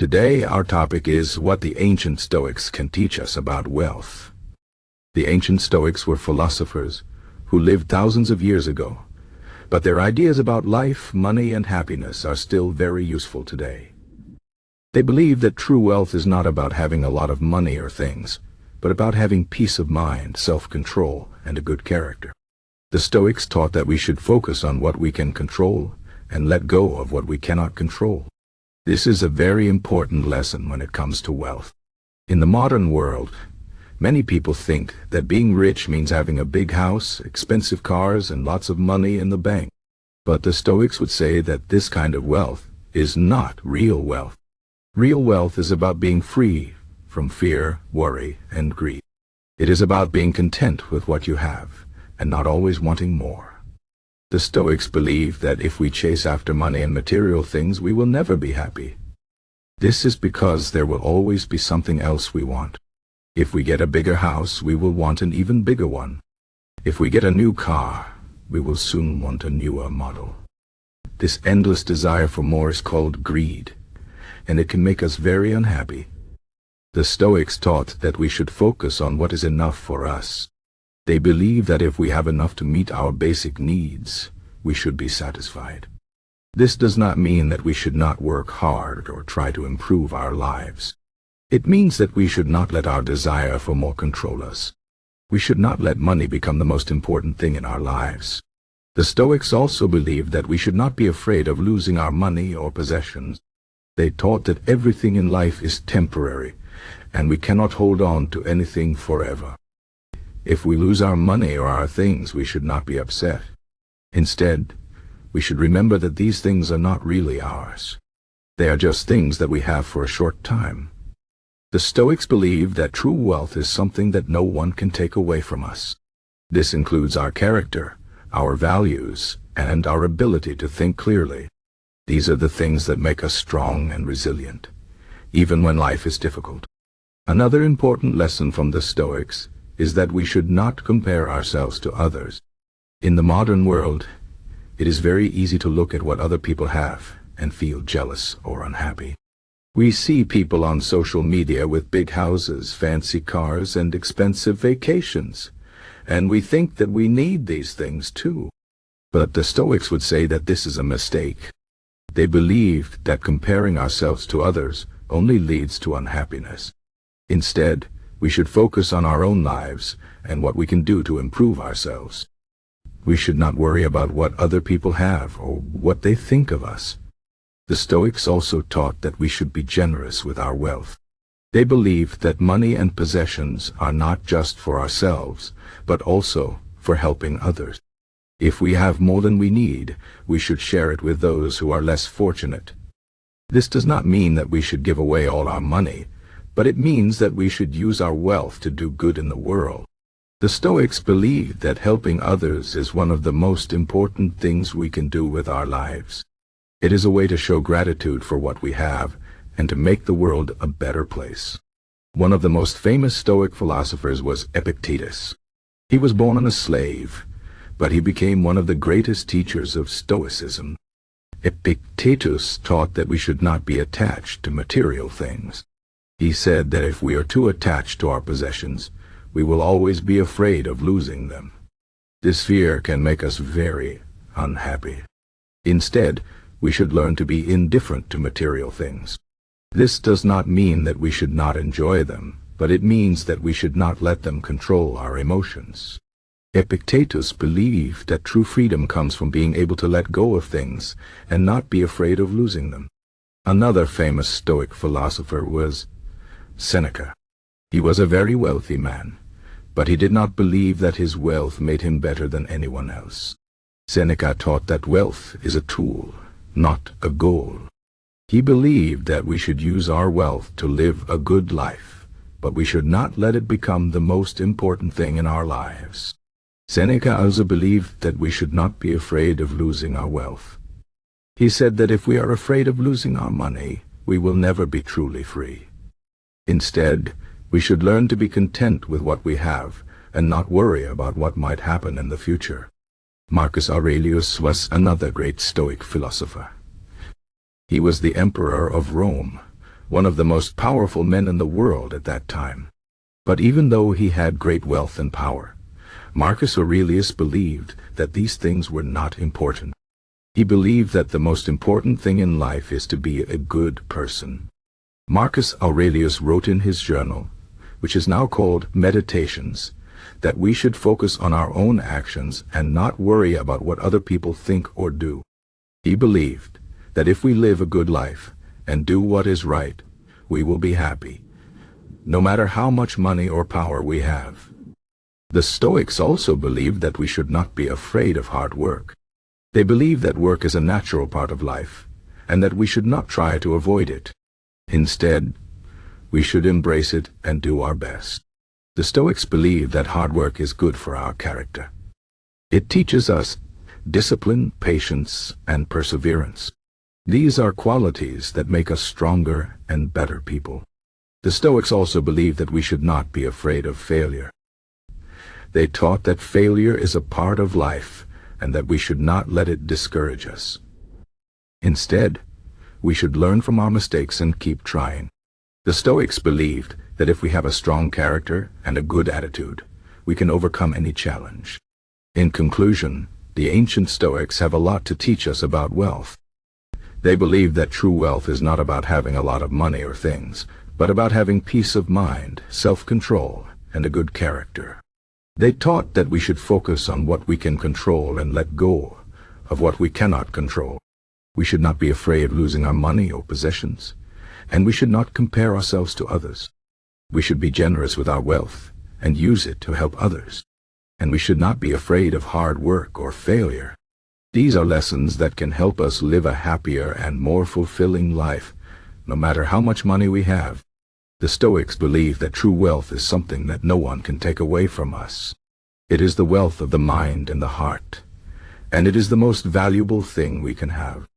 Today our topic is what the ancient Stoics can teach us about wealth. The ancient Stoics were philosophers who lived thousands of years ago, but their ideas about life, money, and happiness are still very useful today. They believe that true wealth is not about having a lot of money or things, but about having peace of mind, self-control, and a good character. The Stoics taught that we should focus on what we can control and let go of what we cannot control. This is a very important lesson when it comes to wealth. In the modern world, many people think that being rich means having a big house, expensive cars, and lots of money in the bank. But the Stoics would say that this kind of wealth is not real wealth. Real wealth is about being free from fear, worry, and greed. It is about being content with what you have and not always wanting more. The Stoics believe that if we chase after money and material things, we will never be happy. This is because there will always be something else we want. If we get a bigger house, we will want an even bigger one. If we get a new car, we will soon want a newer model. This endless desire for more is called greed, and it can make us very unhappy. The Stoics taught that we should focus on what is enough for us. They believe that if we have enough to meet our basic needs, we should be satisfied. This does not mean that we should not work hard or try to improve our lives. It means that we should not let our desire for more control us. We should not let money become the most important thing in our lives. The Stoics also believed that we should not be afraid of losing our money or possessions. They taught that everything in life is temporary, and we cannot hold on to anything forever. If we lose our money or our things, we should not be upset. Instead, we should remember that these things are not really ours. They are just things that we have for a short time. The Stoics believe that true wealth is something that no one can take away from us. This includes our character, our values, and our ability to think clearly. These are the things that make us strong and resilient, even when life is difficult. Another important lesson from the Stoics is that we should not compare ourselves to others. In the modern world, it is very easy to look at what other people have and feel jealous or unhappy. We see people on social media with big houses, fancy cars, and expensive vacations, and we think that we need these things too. But the Stoics would say that this is a mistake. They believed that comparing ourselves to others only leads to unhappiness. Instead, we should focus on our own lives and what we can do to improve ourselves. We should not worry about what other people have or what they think of us. The Stoics also taught that we should be generous with our wealth. They believed that money and possessions are not just for ourselves, but also for helping others. If we have more than we need, we should share it with those who are less fortunate. This does not mean that we should give away all our money, but it means that we should use our wealth to do good in the world. The Stoics believed that helping others is one of the most important things we can do with our lives. It is a way to show gratitude for what we have and to make the world a better place. One of the most famous Stoic philosophers was Epictetus. He was born a slave, but he became one of the greatest teachers of Stoicism. Epictetus taught that we should not be attached to material things. He said that if we are too attached to our possessions, we will always be afraid of losing them. This fear can make us very unhappy. Instead, we should learn to be indifferent to material things. This does not mean that we should not enjoy them, but it means that we should not let them control our emotions. Epictetus believed that true freedom comes from being able to let go of things and not be afraid of losing them. Another famous Stoic philosopher was Seneca. He was a very wealthy man, but he did not believe that his wealth made him better than anyone else. Seneca taught that wealth is a tool, not a goal. He believed that we should use our wealth to live a good life, but we should not let it become the most important thing in our lives. Seneca also believed that we should not be afraid of losing our wealth. He said that if we are afraid of losing our money, we will never be truly free. Instead, we should learn to be content with what we have and not worry about what might happen in the future. Marcus Aurelius was another great Stoic philosopher. He was the emperor of Rome, one of the most powerful men in the world at that time. But even though he had great wealth and power, Marcus Aurelius believed that these things were not important. He believed that the most important thing in life is to be a good person. Marcus Aurelius wrote in his journal, which is now called Meditations, that we should focus on our own actions and not worry about what other people think or do. He believed that if we live a good life and do what is right, we will be happy, no matter how much money or power we have. The Stoics also believed that we should not be afraid of hard work. They believed that work is a natural part of life, and that we should not try to avoid it. Instead, we should embrace it and do our best. The Stoics believe that hard work is good for our character. It teaches us discipline, patience, and perseverance. These are qualities that make us stronger and better people. The Stoics also believe that we should not be afraid of failure. They taught that failure is a part of life and that we should not let it discourage us. Instead, we should learn from our mistakes and keep trying. The Stoics believed that if we have a strong character and a good attitude, we can overcome any challenge. In conclusion, the ancient Stoics have a lot to teach us about wealth. They believed that true wealth is not about having a lot of money or things, but about having peace of mind, self-control, and a good character. They taught that we should focus on what we can control and let go of what we cannot control. We should not be afraid of losing our money or possessions, and we should not compare ourselves to others. We should be generous with our wealth and use it to help others. And we should not be afraid of hard work or failure. These are lessons that can help us live a happier and more fulfilling life, no matter how much money we have. The Stoics believe that true wealth is something that no one can take away from us. It is the wealth of the mind and the heart, and it is the most valuable thing we can have.